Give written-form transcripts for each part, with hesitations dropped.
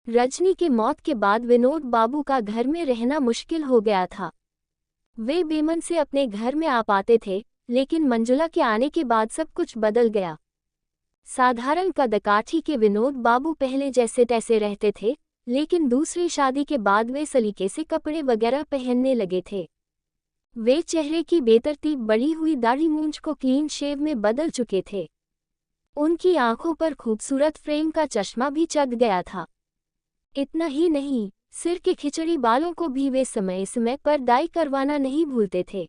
रजनी के मौत के बाद विनोद बाबू का घर में रहना मुश्किल हो गया था। वे बेमन से अपने घर में आ पाते थे, लेकिन मंजुला के आने के बाद सब कुछ बदल गया। साधारण कदकाठी के विनोद बाबू पहले जैसे तैसे रहते थे, लेकिन दूसरी शादी के बाद वे सलीके से कपड़े वगैरह पहनने लगे थे। वे चेहरे की बेतरतीब बढ़ी हुई दाढ़ी मूंछ को क्लीन शेव में बदल चुके थे। उनकी आंखों पर खूबसूरत फ्रेम का चश्मा भी चढ़ गया था। इतना ही नहीं, सिर के खिचड़ी बालों को भी वे समय समय पर डाई करवाना नहीं भूलते थे।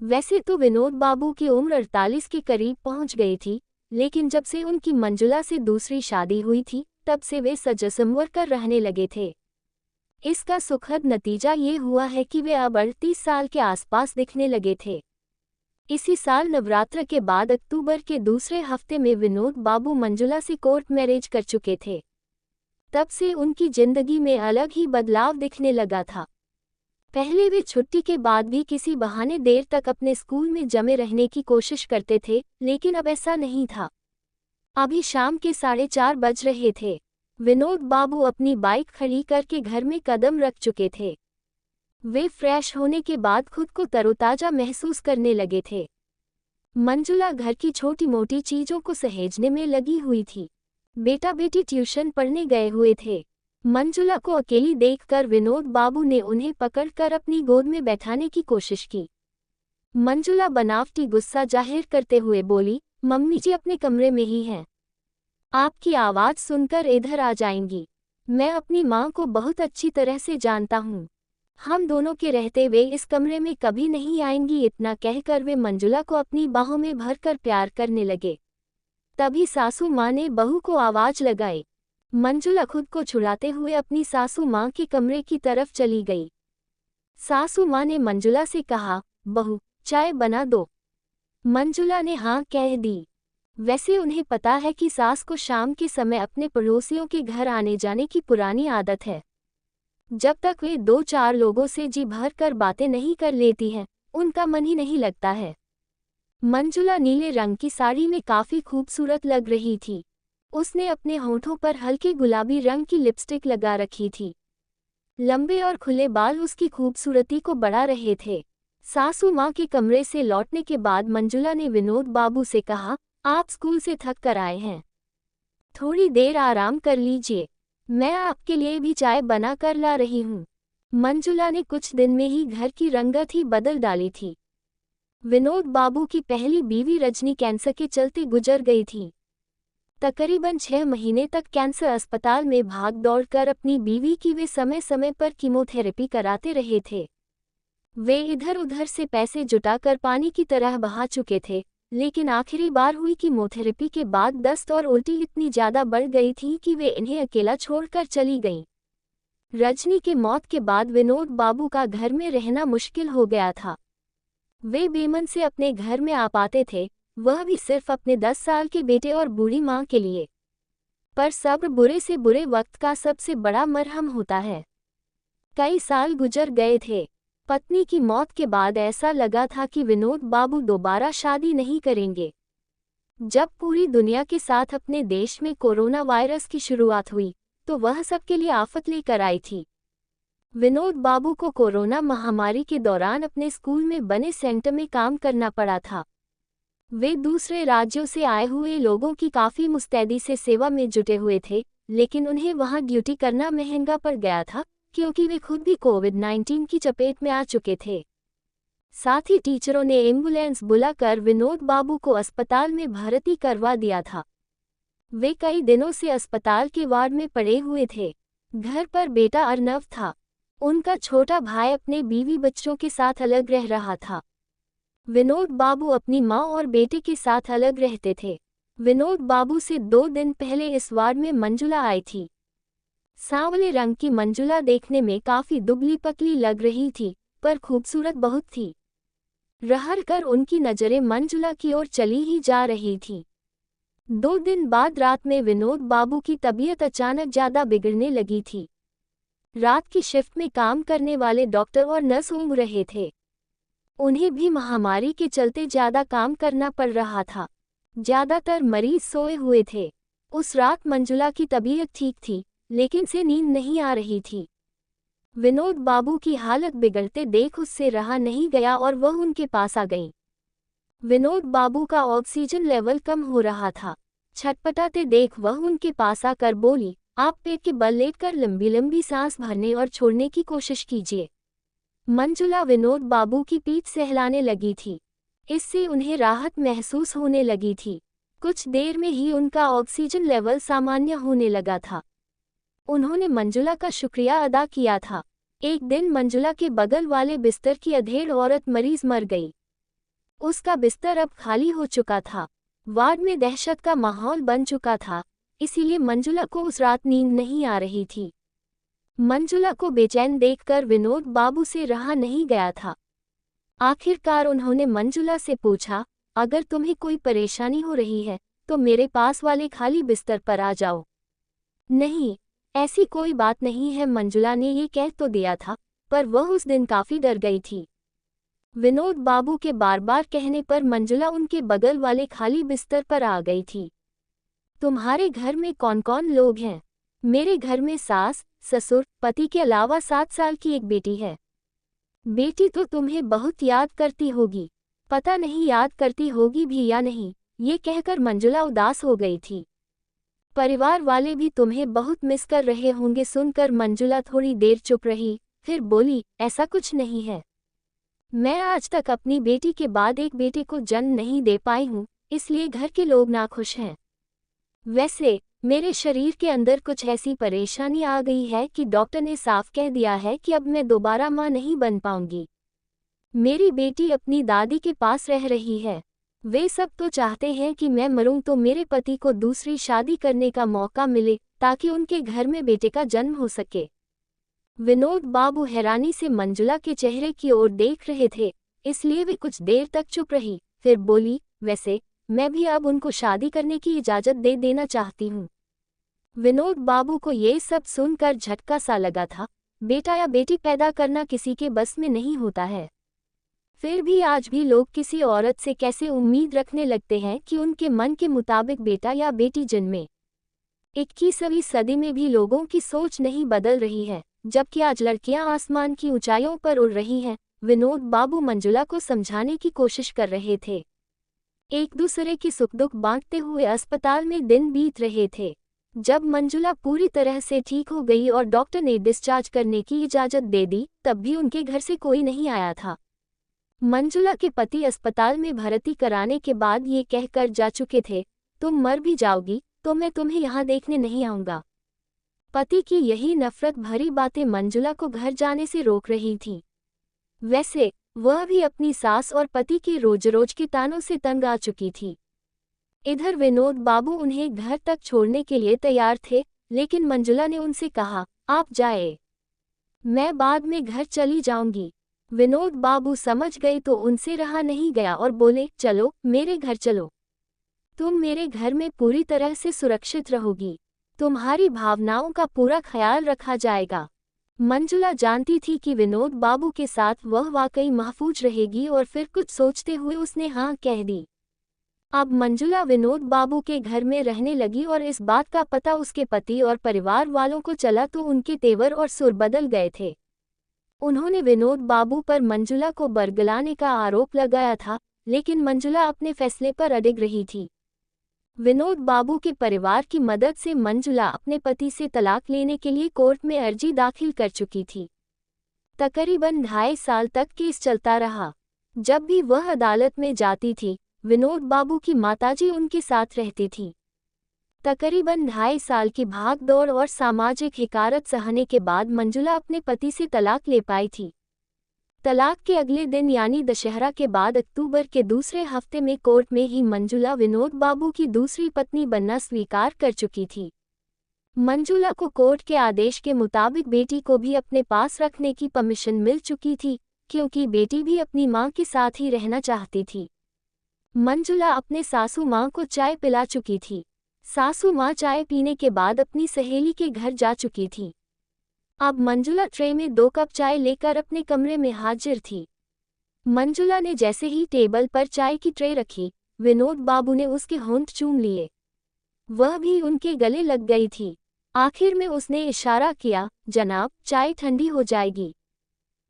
वैसे तो विनोद बाबू की उम्र 48 के करीब पहुंच गई थी, लेकिन जब से उनकी मंजुला से दूसरी शादी हुई थी, तब से वे सज-संवर कर रहने लगे थे। इसका सुखद नतीजा ये हुआ है कि वे अब 38 साल के आसपास दिखने लगे थे। इसी साल नवरात्र के बाद अक्टूबर के दूसरे हफ्ते में विनोद बाबू मंजुला से कोर्ट मैरिज कर चुके थे। तब से उनकी जिंदगी में अलग ही बदलाव दिखने लगा था। पहले वे छुट्टी के बाद भी किसी बहाने देर तक अपने स्कूल में जमे रहने की कोशिश करते थे, लेकिन अब ऐसा नहीं था। अभी शाम के 4:30 बज रहे थे। विनोद बाबू अपनी बाइक खड़ी करके घर में कदम रख चुके थे। वे फ्रेश होने के बाद खुद को तरोताजा महसूस करने लगे थे। मंजुला घर की छोटी मोटी चीजों को सहेजने में लगी हुई थी। बेटा बेटी ट्यूशन पढ़ने गए हुए थे। मंजुला को अकेली देखकर विनोद बाबू ने उन्हें पकड़कर अपनी गोद में बैठाने की कोशिश की। मंजुला बनावटी गुस्सा जाहिर करते हुए बोली, मम्मी जी अपने कमरे में ही हैं। आपकी आवाज़ सुनकर इधर आ जाएंगी। मैं अपनी माँ को बहुत अच्छी तरह से जानता हूँ। हम दोनों के रहते वे इस कमरे में कभी नहीं आएंगी। इतना कहकर वे मंजुला को अपनी बाहों में भरकर प्यार करने लगे। तभी सासू माँ ने बहू को आवाज लगाई। मंजुला खुद को छुड़ाते हुए अपनी सासू माँ के कमरे की तरफ चली गई। सासू माँ ने मंजुला से कहा, बहू चाय बना दो। मंजुला ने हाँ कह दी। वैसे उन्हें पता है कि सास को शाम के समय अपने पड़ोसियों के घर आने जाने की पुरानी आदत है। जब तक वे 2-4 लोगों से जी भर कर बातें नहीं कर लेती हैं, उनका मन ही नहीं लगता है। मंजुला नीले रंग की साड़ी में काफी खूबसूरत लग रही थी। उसने अपने होठों पर हल्के गुलाबी रंग की लिपस्टिक लगा रखी थी। लंबे और खुले बाल उसकी खूबसूरती को बढ़ा रहे थे। सासू माँ के कमरे से लौटने के बाद मंजुला ने विनोद बाबू से कहा, आप स्कूल से थक कर आए हैं, थोड़ी देर आराम कर लीजिए, मैं आपके लिए भी चाय बना कर ला रही हूँ। मंजुला ने कुछ दिन में ही घर की रंगत ही बदल डाली थी। विनोद बाबू की पहली बीवी रजनी कैंसर के चलते गुजर गई थी। तकरीबन 6 महीने तक कैंसर अस्पताल में भाग दौड़ कर अपनी बीवी की वे समय समय पर कीमोथेरेपी कराते रहे थे। वे इधर उधर से पैसे जुटाकर पानी की तरह बहा चुके थे, लेकिन आखिरी बार हुई कीमोथेरेपी के बाद दस्त और उल्टी इतनी ज्यादा बढ़ गई थी कि वे इन्हें अकेला छोड़कर चली गईं। रजनी के मौत के बाद विनोद बाबू का घर में रहना मुश्किल हो गया था। वे बेमन से अपने घर में आ पाते थे, वह भी सिर्फ अपने 10 साल के बेटे और बूढ़ी माँ के लिए। पर सब्र बुरे से बुरे वक्त का सबसे बड़ा मरहम होता है। कई साल गुजर गए थे। पत्नी की मौत के बाद ऐसा लगा था कि विनोद बाबू दोबारा शादी नहीं करेंगे। जब पूरी दुनिया के साथ अपने देश में कोरोना वायरस की शुरुआत हुई, तो वह सबके लिए आफत लेकर आई थी। विनोद बाबू को कोरोना महामारी के दौरान अपने स्कूल में बने सेंटर में काम करना पड़ा था। वे दूसरे राज्यों से आए हुए लोगों की काफ़ी मुस्तैदी से सेवा में जुटे हुए थे, लेकिन उन्हें वहां ड्यूटी करना महंगा पड़ गया था, क्योंकि वे खुद भी कोविड-19 की चपेट में आ चुके थे। साथ ही टीचरों ने एम्बुलेंस बुलाकर विनोद बाबू को अस्पताल में भर्ती करवा दिया था। वे कई दिनों से अस्पताल के वार्ड में पड़े हुए थे। घर पर बेटा अर्नव था। उनका छोटा भाई अपने बीवी बच्चों के साथ अलग रह रहा था। विनोद बाबू अपनी माँ और बेटे के साथ अलग रहते थे। विनोद बाबू से 2 दिन पहले इस वार्ड में मंजुला आई थी। सांवले रंग की मंजुला देखने में काफी दुबली पतली लग रही थी, पर खूबसूरत बहुत थी। रहर कर उनकी नजरें मंजुला की ओर चली ही जा रही थी। 2 दिन बाद रात में विनोद बाबू की तबीयत अचानक ज्यादा बिगड़ने लगी थी। रात की शिफ्ट में काम करने वाले डॉक्टर और नर्स ऊँघ रहे थे। उन्हें भी महामारी के चलते ज्यादा काम करना पड़ रहा था। ज्यादातर मरीज सोए हुए थे। उस रात मंजुला की तबीयत ठीक थी, लेकिन से नींद नहीं आ रही थी। विनोद बाबू की हालत बिगड़ते देख उससे रहा नहीं गया और वह उनके पास आ गई। विनोद बाबू का ऑक्सीजन लेवल कम हो रहा था। छटपटाते देख वह उनके पास आकर बोली, आप पेट के बल लेटकर लंबी लंबी सांस भरने और छोड़ने की कोशिश कीजिए। मंजुला विनोद बाबू की पीठ सहलाने लगी थी। इससे उन्हें राहत महसूस होने लगी थी। कुछ देर में ही उनका ऑक्सीजन लेवल सामान्य होने लगा था। उन्होंने मंजुला का शुक्रिया अदा किया था। एक दिन मंजुला के बगल वाले बिस्तर की अधेड़ औरत मरीज मर गई। उसका बिस्तर अब खाली हो चुका था। वार्ड में दहशत का माहौल बन चुका था, इसीलिए मंजुला को उस रात नींद नहीं आ रही थी। मंजुला को बेचैन देखकर विनोद बाबू से रहा नहीं गया था। आखिरकार उन्होंने मंजुला से पूछा, अगर तुम्हें कोई परेशानी हो रही है तो मेरे पास वाले खाली बिस्तर पर आ जाओ। नहीं, ऐसी कोई बात नहीं है, मंजुला ने ये कह तो दिया था, पर वह उस दिन काफी डर गई थी। विनोद बाबू के बार बार कहने पर मंजुला उनके बगल वाले खाली बिस्तर पर आ गई थी। तुम्हारे घर में कौन कौन लोग हैं? मेरे घर में सास, ससुर, पति के अलावा 7 साल की एक बेटी है। बेटी तो तुम्हें बहुत याद करती होगी। पता नहीं याद करती होगी भी या नहीं, ये कहकर मंजुला उदास हो गई थी। परिवार वाले भी तुम्हें बहुत मिस कर रहे होंगे। सुनकर मंजुला थोड़ी देर चुप रही, फिर बोली, ऐसा कुछ नहीं है। मैं आज तक अपनी बेटी के बाद एक बेटे को जन्म नहीं दे पाई हूँ, इसलिए घर के लोग नाखुश हैं। वैसे मेरे शरीर के अंदर कुछ ऐसी परेशानी आ गई है कि डॉक्टर ने साफ कह दिया है कि अब मैं दोबारा माँ नहीं बन पाऊंगी। मेरी बेटी अपनी दादी के पास रह रही है। वे सब तो चाहते हैं कि मैं मरूं तो मेरे पति को दूसरी शादी करने का मौका मिले, ताकि उनके घर में बेटे का जन्म हो सके। विनोद बाबू हैरानी से मंजुला के चेहरे की ओर देख रहे थे, इसलिए वे कुछ देर तक चुप रही, फिर बोली, वैसे मैं भी अब उनको शादी करने की इजाज़त दे देना चाहती हूँ। विनोद बाबू को ये सब सुनकर झटका सा लगा था। बेटा या बेटी पैदा करना किसी के बस में नहीं होता है। फिर भी आज भी लोग किसी औरत से कैसे उम्मीद रखने लगते हैं कि उनके मन के मुताबिक बेटा या बेटी जन्मे। 21वीं सदी में भी लोगों की सोच नहीं बदल रही है, जबकि आज लड़कियां आसमान की ऊंचाइयों पर उड़ रही हैं। विनोद बाबू मंजुला को समझाने की कोशिश कर रहे थे। एक दूसरे की सुख दुख बांटते हुए अस्पताल में दिन बीत रहे थे। जब मंजुला पूरी तरह से ठीक हो गई और डॉक्टर ने डिस्चार्ज करने की इजाज़त दे दी, तब भी उनके घर से कोई नहीं आया था। मंजुला के पति अस्पताल में भर्ती कराने के बाद ये कहकर जा चुके थे, तुम मर भी जाओगी तो मैं तुम्हें यहाँ देखने नहीं आऊँगा। पति की यही नफरत भरी बातें मंजुला को घर जाने से रोक रही थीं। वैसे वह भी अपनी सास और पति के रोज रोज के तानों से तंग आ चुकी थी। इधर विनोद बाबू उन्हें घर तक छोड़ने के लिए तैयार थे, लेकिन मंजुला ने उनसे कहा, आप जाए, मैं बाद में घर चली जाऊंगी। विनोद बाबू समझ गए तो उनसे रहा नहीं गया और बोले, चलो मेरे घर चलो, तुम मेरे घर में पूरी तरह से सुरक्षित रहोगी, तुम्हारी भावनाओं का पूरा ख्याल रखा जाएगा। मंजुला जानती थी कि विनोद बाबू के साथ वह वाकई महफूज रहेगी और फिर कुछ सोचते हुए उसने हाँ कह दी। अब मंजुला विनोद बाबू के घर में रहने लगी और इस बात का पता उसके पति और परिवार वालों को चला तो उनके तेवर और सुर बदल गए थे। उन्होंने विनोद बाबू पर मंजुला को बरगलाने का आरोप लगाया था, लेकिन मंजुला अपने फैसले पर अडिग रही थी। विनोद बाबू के परिवार की मदद से मंजुला अपने पति से तलाक लेने के लिए कोर्ट में अर्जी दाखिल कर चुकी थी। तकरीबन 2.5 साल तक केस चलता रहा। जब भी वह अदालत में जाती थी, विनोद बाबू की माताजी उनके साथ रहती थी। तकरीबन 2.5 साल की भागदौड़ और सामाजिक हिकारत सहने के बाद मंजुला अपने पति से तलाक ले पाई थी। तलाक के अगले दिन यानी दशहरा के बाद अक्टूबर के दूसरे हफ्ते में कोर्ट में ही मंजुला विनोद बाबू की दूसरी पत्नी बनना स्वीकार कर चुकी थी। मंजुला को कोर्ट के आदेश के मुताबिक बेटी को भी अपने पास रखने की परमिशन मिल चुकी थी, क्योंकि बेटी भी अपनी मां के साथ ही रहना चाहती थी। मंजुला अपने सासू मां को चाय पिला चुकी थी। सासू मां चाय पीने के बाद अपनी सहेली के घर जा चुकी थी। अब मंजुला ट्रे में 2 कप चाय लेकर अपने कमरे में हाजिर थी। मंजुला ने जैसे ही टेबल पर चाय की ट्रे रखी, विनोद बाबू ने उसके होंठ चूम लिए। वह भी उनके गले लग गई थी। आखिर में उसने इशारा किया, जनाब, चाय ठंडी हो जाएगी।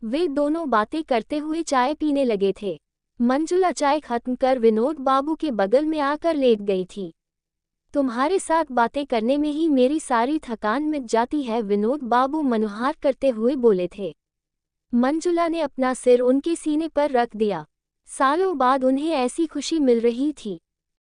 वे दोनों बातें करते हुए चाय पीने लगे थे। मंजुला चाय खत्म कर विनोद बाबू के बगल में आकर लेट गई थी। तुम्हारे साथ बातें करने में ही मेरी सारी थकान मिट जाती है, विनोद बाबू मनोहार करते हुए बोले थे। मंजुला ने अपना सिर उनके सीने पर रख दिया। सालों बाद उन्हें ऐसी खुशी मिल रही थी।